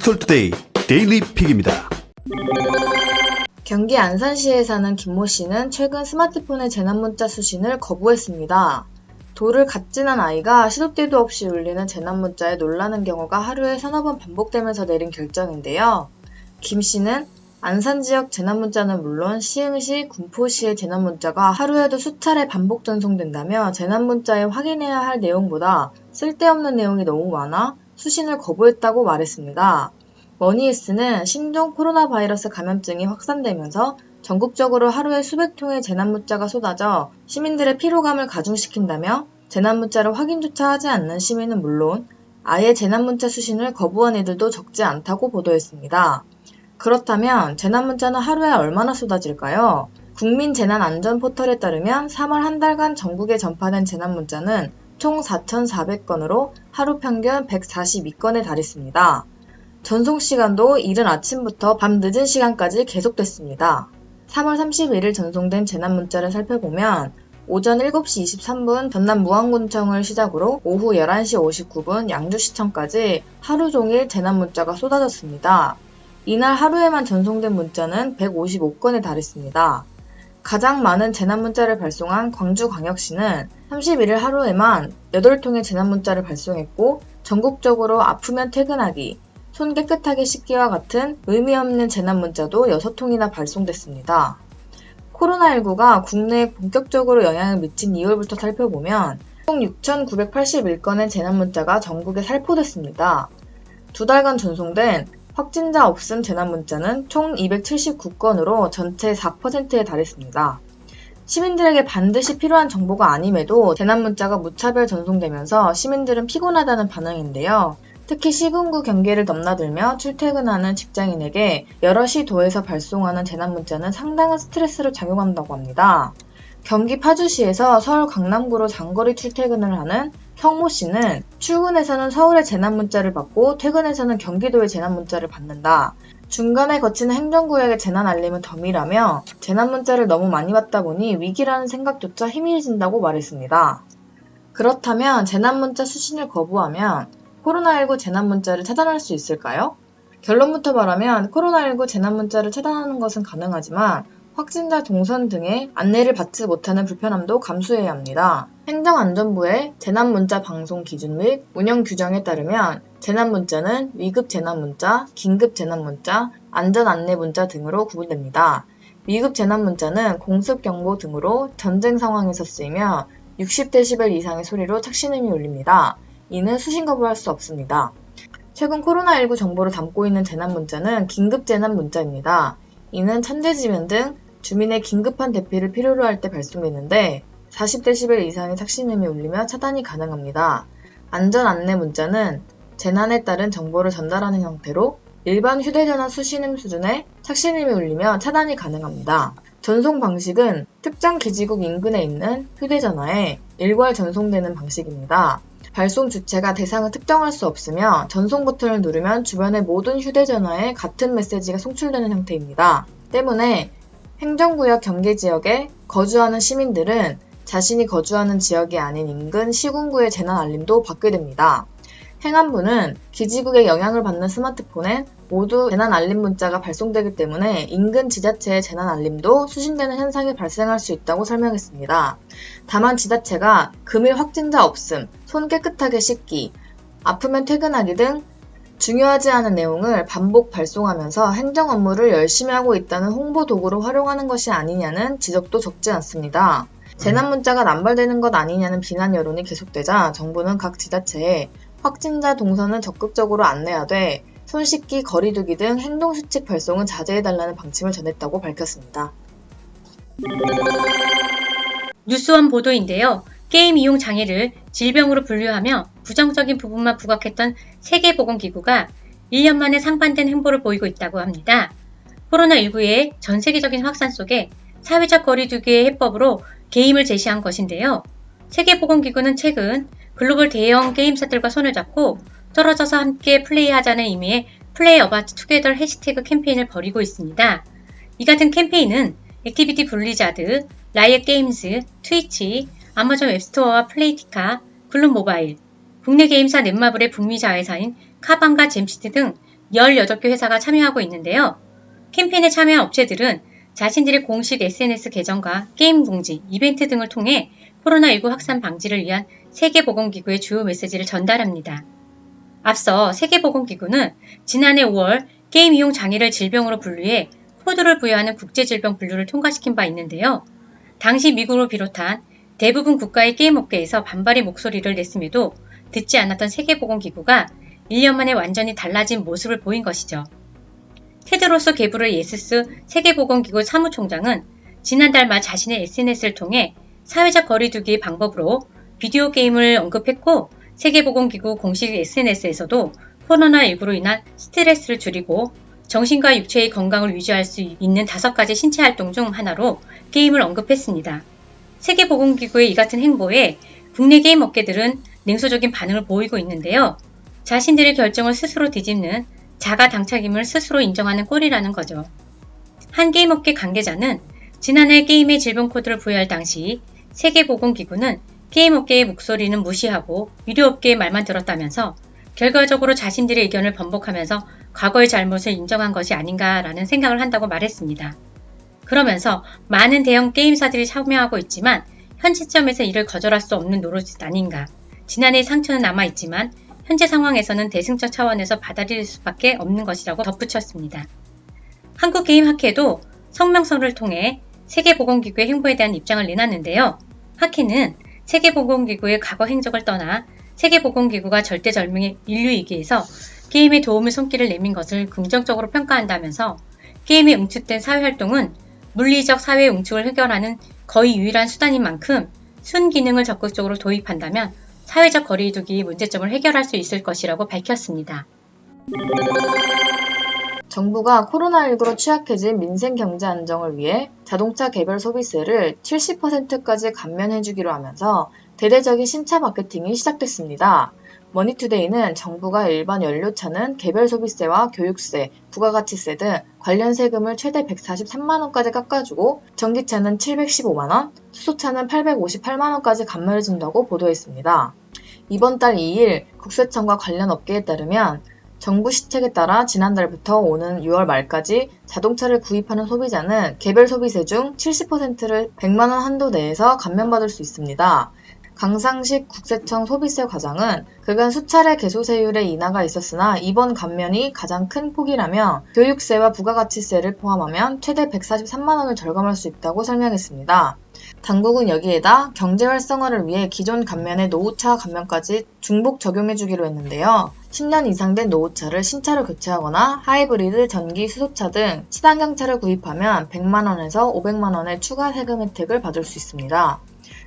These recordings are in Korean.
디지털투데이 데일리 픽입니다. 경기 안산시에 사는 김모 씨는 최근 스마트폰의 재난문자 수신을 거부했습니다. 돌을 갓 지난 아이가 시도 때도 없이 울리는 재난문자에 놀라는 경우가 하루에 서너 번 반복되면서 내린 결정인데요. 김 씨는 안산 지역 재난문자는 물론 시흥시, 군포시의 재난문자가 하루에도 수차례 반복 전송된다며 재난문자에 확인해야 할 내용보다 쓸데없는 내용이 너무 많아 수신을 거부했다고 말했습니다. 머니에스는 신종 코로나 바이러스 감염증이 확산되면서 전국적으로 하루에 수백 통의 재난문자가 쏟아져 시민들의 피로감을 가중시킨다며 재난문자를 확인조차 하지 않는 시민은 물론 아예 재난문자 수신을 거부한 이들도 적지 않다고 보도했습니다. 그렇다면 재난문자는 하루에 얼마나 쏟아질까요? 국민재난안전포털에 따르면 3월 한 달간 전국에 전파된 재난문자는 총 4,400건으로 하루 평균 142건에 달했습니다. 전송시간도 이른 아침부터 밤 늦은 시간까지 계속됐습니다. 3월 31일 전송된 재난문자를 살펴보면 오전 7시 23분 전남 무안군청을 시작으로 오후 11시 59분 양주시청까지 하루 종일 재난문자가 쏟아졌습니다. 이날 하루에만 전송된 문자는 155건에 달했습니다. 가장 많은 재난문자를 발송한 광주광역시는 31일 하루에만 8통의 재난문자를 발송했고 전국적으로 아프면 퇴근하기, 손 깨끗하게 씻기와 같은 의미 없는 재난문자도 6통이나 발송됐습니다. 코로나19가 국내에 본격적으로 영향을 미친 2월부터 살펴보면 총 6,981건의 재난문자가 전국에 살포됐습니다. 2달간 전송된 확진자 없음 재난문자는 총 279건으로 전체 4%에 달했습니다. 시민들에게 반드시 필요한 정보가 아님에도 재난문자가 무차별 전송되면서 시민들은 피곤하다는 반응인데요. 특히 시군구 경계를 넘나들며 출퇴근하는 직장인에게 여러 시도에서 발송하는 재난문자는 상당한 스트레스로 작용한다고 합니다. 경기 파주시에서 서울 강남구로 장거리 출퇴근을 하는 형모 씨는 출근에서는 서울의 재난문자를 받고 퇴근에서는 경기도의 재난문자를 받는다. 중간에 거치는 행정구역의 재난 알림은 덤이라며 재난문자를 너무 많이 받다 보니 위기라는 생각조차 희미해진다고 말했습니다. 그렇다면 재난문자 수신을 거부하면 코로나19 재난문자를 차단할 수 있을까요? 결론부터 말하면 코로나19 재난문자를 차단하는 것은 가능하지만 확진자 동선 등의 안내를 받지 못하는 불편함도 감수해야 합니다. 행정안전부의 재난문자 방송 기준 및 운영 규정에 따르면 재난문자는 위급재난문자, 긴급재난문자, 안전안내문자 등으로 구분됩니다. 위급재난문자는 공습경보 등으로 전쟁 상황에서 쓰이며 60데시벨 이상의 소리로 착신음이 울립니다. 이는 수신 거부할 수 없습니다. 최근 코로나19 정보를 담고 있는 재난문자는 긴급재난문자입니다. 이는 천재지변 등 주민의 긴급한 대피를 필요로 할 때 발송되는데 40데시벨 이상의 착신음이 울리며 차단이 가능합니다. 안전안내문자는 재난에 따른 정보를 전달하는 형태로 일반 휴대전화 수신음 수준의 착신음이 울리며 차단이 가능합니다. 전송 방식은 특정 기지국 인근에 있는 휴대전화에 일괄 전송되는 방식입니다. 발송 주체가 대상을 특정할 수 없으며 전송 버튼을 누르면 주변의 모든 휴대전화에 같은 메시지가 송출되는 형태입니다. 때문에 행정구역 경계지역에 거주하는 시민들은 자신이 거주하는 지역이 아닌 인근 시군구의 재난 알림도 받게 됩니다. 행안부는 기지국의 영향을 받는 스마트폰엔 모두 재난 알림 문자가 발송되기 때문에 인근 지자체의 재난 알림도 수신되는 현상이 발생할 수 있다고 설명했습니다. 다만 지자체가 금일 확진자 없음, 손 깨끗하게 씻기, 아프면 퇴근하기 등 중요하지 않은 내용을 반복 발송하면서 행정 업무를 열심히 하고 있다는 홍보 도구로 활용하는 것이 아니냐는 지적도 적지 않습니다. 재난 문자가 남발되는 것 아니냐는 비난 여론이 계속되자 정부는 각 지자체에 확진자 동선을 적극적으로 안내하되 손 씻기, 거리 두기 등 행동수칙 발송은 자제해달라는 방침을 전했다고 밝혔습니다. 뉴스원 보도인데요. 게임 이용 장애를 질병으로 분류하며 부정적인 부분만 부각했던 세계보건기구가 1년 만에 상반된 행보를 보이고 있다고 합니다. 코로나19의 전 세계적인 확산 속에 사회적 거리 두기의 해법으로 게임을 제시한 것인데요. 세계보건기구는 최근 글로벌 대형 게임사들과 손을 잡고 떨어져서 함께 플레이하자는 의미의 플레이 어바웃 투게더 해시태그 캠페인을 벌이고 있습니다. 이 같은 캠페인은 액티비티 블리자드, 라이엇 게임즈, 트위치, 아마존 웹스토어와 플레이티카, 글룸 모바일, 국내 게임사 넷마블의 북미 자회사인 카방과 잼시티 등 18개 회사가 참여하고 있는데요. 캠페인에 참여한 업체들은 자신들의 공식 SNS 계정과 게임 공지, 이벤트 등을 통해 코로나19 확산 방지를 위한 세계보건기구의 주요 메시지를 전달합니다. 앞서 세계보건기구는 지난해 5월 게임 이용 장애를 질병으로 분류해 코드를 부여하는 국제질병 분류를 통과시킨 바 있는데요. 당시 미국을 비롯한 대부분 국가의 게임 업계에서 반발의 목소리를 냈음에도 듣지 않았던 세계보건기구가 1년 만에 완전히 달라진 모습을 보인 것이죠. 테드로스 게브르예수스 세계보건기구 사무총장은 지난달 말 자신의 SNS를 통해 사회적 거리두기의 방법으로 비디오 게임을 언급했고, 세계보건기구 공식 SNS에서도 코로나19로 인한 스트레스를 줄이고 정신과 육체의 건강을 유지할 수 있는 5가지 신체 활동 중 하나로 게임을 언급했습니다. 세계보건기구의 이 같은 행보에 국내 게임 업계들은 냉소적인 반응을 보이고 있는데요. 자신들의 결정을 스스로 뒤집는 자가 당착임을 스스로 인정하는 꼴이라는 거죠. 한 게임 업계 관계자는 지난해 게임의 질병 코드를 부여할 당시 세계보건기구는 게임 업계의 목소리는 무시하고 유료업계의 말만 들었다면서 결과적으로 자신들의 의견을 번복하면서 과거의 잘못을 인정한 것이 아닌가라는 생각을 한다고 말했습니다. 그러면서 많은 대형 게임사들이 참여하고 있지만 현 시점에서 이를 거절할 수 없는 노릇이 아닌가. 지난해의 상처는 남아있지만 현재 상황에서는 대승적 차원에서 받아들일 수밖에 없는 것이라고 덧붙였습니다. 한국게임학회도 성명서를 통해 세계보건기구의 행보에 대한 입장을 내놨는데요. 학회는 세계보건기구의 과거 행적을 떠나 세계보건기구가 절대절명의 인류위기에서 게임에 도움의 손길을 내민 것을 긍정적으로 평가한다면서 게임에 응축된 사회활동은 물리적 사회 응축을 해결하는 거의 유일한 수단인 만큼 순기능을 적극적으로 도입한다면 사회적 거리두기 문제점을 해결할 수 있을 것이라고 밝혔습니다. 정부가 코로나19로 취약해진 민생 경제 안정을 위해 자동차 개별 소비세를 70%까지 감면해주기로 하면서 대대적인 신차 마케팅이 시작됐습니다. 머니투데이는 정부가 일반 연료차는 개별 소비세와 교육세, 부가가치세 등 관련 세금을 최대 143만원까지 깎아주고 전기차는 715만원, 수소차는 858만원까지 감면해준다고 보도했습니다. 이번 달 2일 국세청과 관련 업계에 따르면 정부 시책에 따라 지난달부터 오는 6월 말까지 자동차를 구입하는 소비자는 개별 소비세 중 70%를 100만원 한도 내에서 감면받을 수 있습니다. 강상식 국세청 소비세 과장은 그간 수차례 개소세율의 인하가 있었으나 이번 감면이 가장 큰 폭이라며 교육세와 부가가치세를 포함하면 최대 143만원을 절감할 수 있다고 설명했습니다. 당국은 여기에다 경제 활성화를 위해 기존 감면의 노후차 감면까지 중복 적용해주기로 했는데요. 10년 이상 된 노후차를 신차로 교체하거나 하이브리드, 전기, 수소차 등 친환경차를 구입하면 100만원에서 500만원의 추가 세금 혜택을 받을 수 있습니다.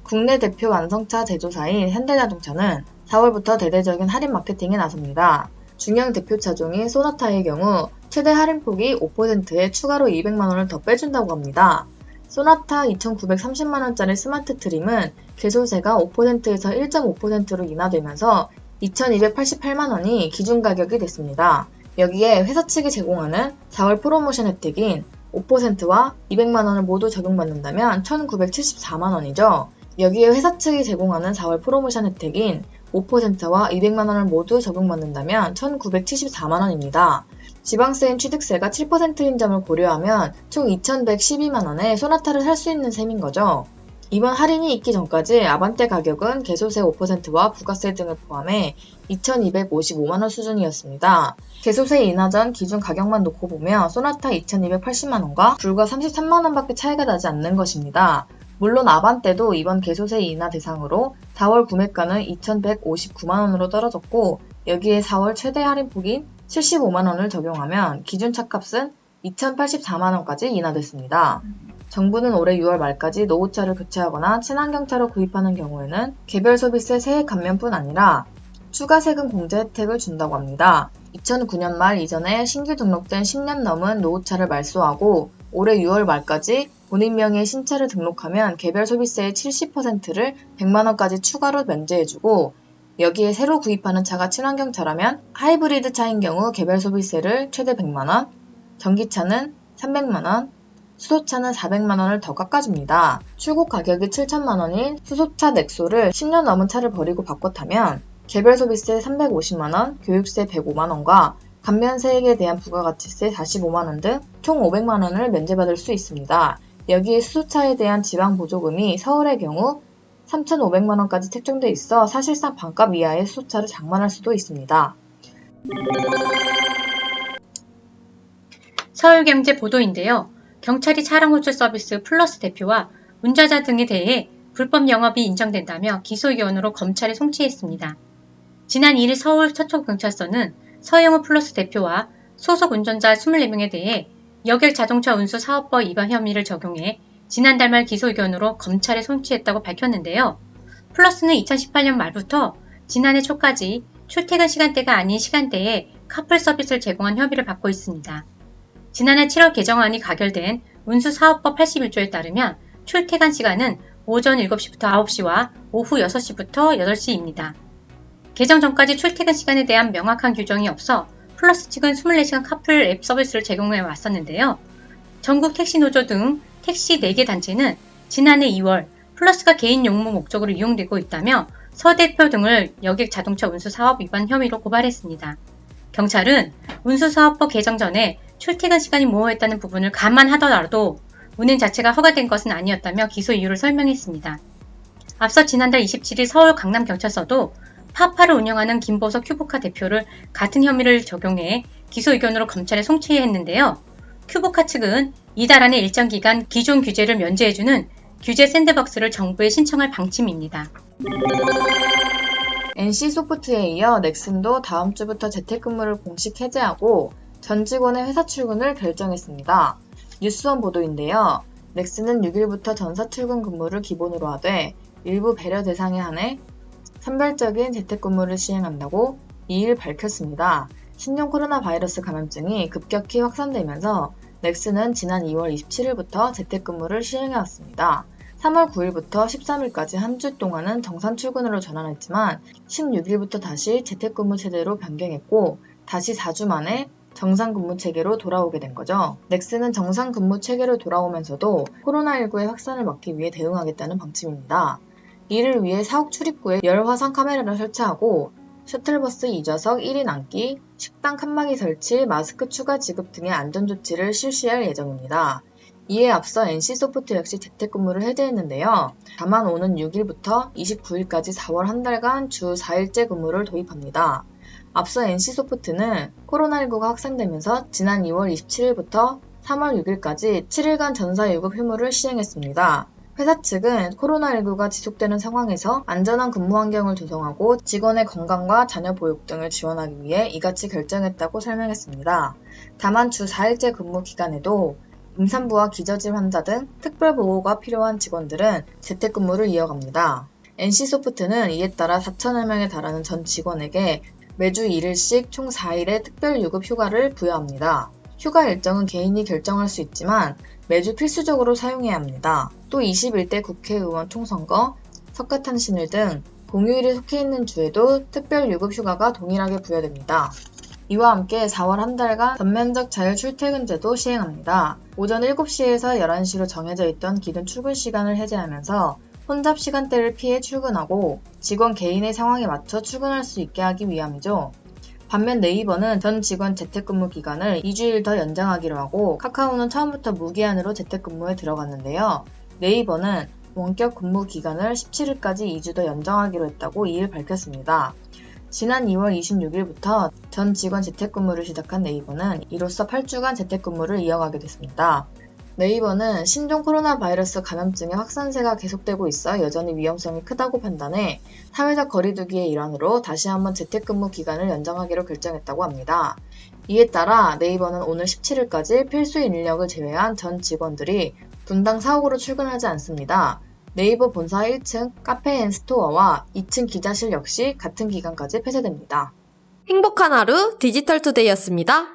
국내 대표 완성차 제조사인 현대자동차는 4월부터 대대적인 할인 마케팅에 나섭니다. 중형 대표 차종인 소나타의 경우 최대 할인폭이 5%에 추가로 200만원을 더 빼준다고 합니다. 소나타 2,930만원짜리 스마트 트림은 개소세가 5%에서 1.5%로 인하되면서 2,288만원이 기준 가격이 됐습니다. 여기에 회사 측이 제공하는 4월 프로모션 혜택인 5%와 200만원을 모두 적용받는다면 1,974만원이죠. 여기에 회사 측이 제공하는 4월 프로모션 혜택인 5%와 200만원을 모두 적용받는다면 1,974만원입니다. 지방세인 취득세가 7%인 점을 고려하면 총 2,112만원에 소나타를 살 수 있는 셈인 거죠. 이번 할인이 있기 전까지 아반떼 가격은 개소세 5%와 부가세 등을 포함해 2,255만원 수준이었습니다. 개소세 인하 전 기준 가격만 놓고 보면 소나타 2,280만원과 불과 33만원밖에 차이가 나지 않는 것입니다. 물론 아반떼도 이번 개소세 인하 대상으로 4월 구매가는 2,159만원으로 떨어졌고 여기에 4월 최대 할인폭인 75만원을 적용하면 기준 차값은 2,084만원까지 인하됐습니다. 정부는 올해 6월 말까지 노후차를 교체하거나 친환경차로 구입하는 경우에는 개별 소비세 세액 감면뿐 아니라 추가 세금 공제 혜택을 준다고 합니다. 2009년 말 이전에 신규 등록된 10년 넘은 노후차를 말소하고 올해 6월 말까지 본인 명의의 신차를 등록하면 개별 소비세의 70%를 100만원까지 추가로 면제해주고 여기에 새로 구입하는 차가 친환경차라면 하이브리드 차인 경우 개별 소비세를 최대 100만원, 전기차는 300만원, 수소차는 400만원을 더 깎아줍니다. 출고 가격이 7천만원인 수소차 넥소를 10년 넘은 차를 버리고 바꿔 타면 개별 소비세 350만원, 교육세 105만원과 반면 세액에 대한 부가가치세 45만원 등 총 500만원을 면제받을 수 있습니다. 여기에 수소차에 대한 지방보조금이 서울의 경우 3,500만원까지 책정돼 있어 사실상 반값 이하의 수소차를 장만할 수도 있습니다. 서울경제 보도인데요. 경찰이 차량 호출 서비스 플러스 대표와 운전자 등에 대해 불법 영업이 인정된다며 기소의견으로 검찰에 송치했습니다. 지난 2일 서울 서초경찰서는 서영우 플러스 대표와 소속 운전자 24명에 대해 여객 자동차 운수 사업법 위반 혐의를 적용해 지난달 말 기소의견으로 검찰에 송치했다고 밝혔는데요. 플러스는 2018년 말부터 지난해 초까지 출퇴근 시간대가 아닌 시간대에 카풀 서비스를 제공한 혐의를 받고 있습니다. 지난해 7월 개정안이 가결된 운수사업법 81조에 따르면 출퇴근 시간은 오전 7시부터 9시와 오후 6시부터 8시입니다. 개정 전까지 출퇴근 시간에 대한 명확한 규정이 없어 플러스 측은 24시간 카풀 앱 서비스를 제공해 왔었는데요. 전국 택시노조 등 택시 4개 단체는 지난해 2월 플러스가 개인 용무 목적으로 이용되고 있다며 서 대표 등을 여객 자동차 운수 사업 위반 혐의로 고발했습니다. 경찰은 운수사업법 개정 전에 출퇴근 시간이 모호했다는 부분을 감안하더라도 운행 자체가 허가된 것은 아니었다며 기소 이유를 설명했습니다. 앞서 지난달 27일 서울 강남경찰서도 파파를 운영하는 김보석 큐브카 대표를 같은 혐의를 적용해 기소 의견으로 검찰에 송치했는데요. 큐브카 측은 이달 안에 일정 기간 기존 규제를 면제해주는 규제 샌드박스를 정부에 신청할 방침입니다. NC소프트에 이어 넥슨도 다음 주부터 재택근무를 공식 해제하고 전 직원의 회사 출근을 결정했습니다. 뉴스원 보도인데요. 넥슨은 6일부터 전사 출근 근무를 기본으로 하되 일부 배려 대상에 한해 선별적인 재택근무를 시행한다고 2일 밝혔습니다. 신종 코로나 바이러스 감염증이 급격히 확산되면서 넥슨은 지난 2월 27일부터 재택근무를 시행해왔습니다. 3월 9일부터 13일까지 한 주 동안은 정상 출근으로 전환했지만 16일부터 다시 재택근무 체제로 변경했고 다시 4주 만에 정상 근무 체계로 돌아오게 된 거죠. 넥슨은 정상 근무 체계로 돌아오면서도 코로나19의 확산을 막기 위해 대응하겠다는 방침입니다. 이를 위해 사옥 출입구에 열화상 카메라를 설치하고 셔틀버스 2좌석 1인 앉기, 식당 칸막이 설치, 마스크 추가 지급 등의 안전조치를 실시할 예정입니다. 이에 앞서 NC소프트 역시 재택근무를 해제했는데요. 다만 오는 6일부터 29일까지 4월 한 달간 주 4일제 근무를 도입합니다. 앞서 NC소프트는 코로나19가 확산되면서 지난 2월 27일부터 3월 6일까지 7일간 전사유급 휴무를 시행했습니다. 회사 측은 코로나19가 지속되는 상황에서 안전한 근무 환경을 조성하고 직원의 건강과 자녀 보육 등을 지원하기 위해 이같이 결정했다고 설명했습니다. 다만 주 4일제 근무 기간에도 임산부와 기저질 환자 등 특별 보호가 필요한 직원들은 재택근무를 이어갑니다. NC소프트는 이에 따라 4,000여 명에 달하는 전 직원에게 매주 1일씩 총 4일의 특별유급 휴가를 부여합니다. 휴가 일정은 개인이 결정할 수 있지만 매주 필수적으로 사용해야 합니다. 또 21대 국회의원 총선거, 석가탄신일 등 공휴일이 속해 있는 주에도 특별유급 휴가가 동일하게 부여됩니다. 이와 함께 4월 한 달간 전면적 자율 출퇴근제도 시행합니다. 오전 7시에서 11시로 정해져 있던 기존 출근 시간을 해제하면서 혼잡 시간대를 피해 출근하고 직원 개인의 상황에 맞춰 출근할 수 있게 하기 위함이죠. 반면 네이버는 전 직원 재택근무 기간을 2주일 더 연장하기로 하고 카카오는 처음부터 무기한으로 재택근무에 들어갔는데요. 네이버는 원격 근무 기간을 17일까지 2주 더 연장하기로 했다고 2일 밝혔습니다. 지난 2월 26일부터 전 직원 재택근무를 시작한 네이버는 이로써 8주간 재택근무를 이어가게 됐습니다. 네이버는 신종 코로나 바이러스 감염증의 확산세가 계속되고 있어 여전히 위험성이 크다고 판단해 사회적 거리두기의 일환으로 다시 한번 재택근무 기간을 연장하기로 결정했다고 합니다. 이에 따라 네이버는 오늘 17일까지 필수 인력을 제외한 전 직원들이 분당 사옥으로 출근하지 않습니다. 네이버 본사 1층 카페 앤 스토어와 2층 기자실 역시 같은 기간까지 폐쇄됩니다. 행복한 하루 디지털투데이였습니다.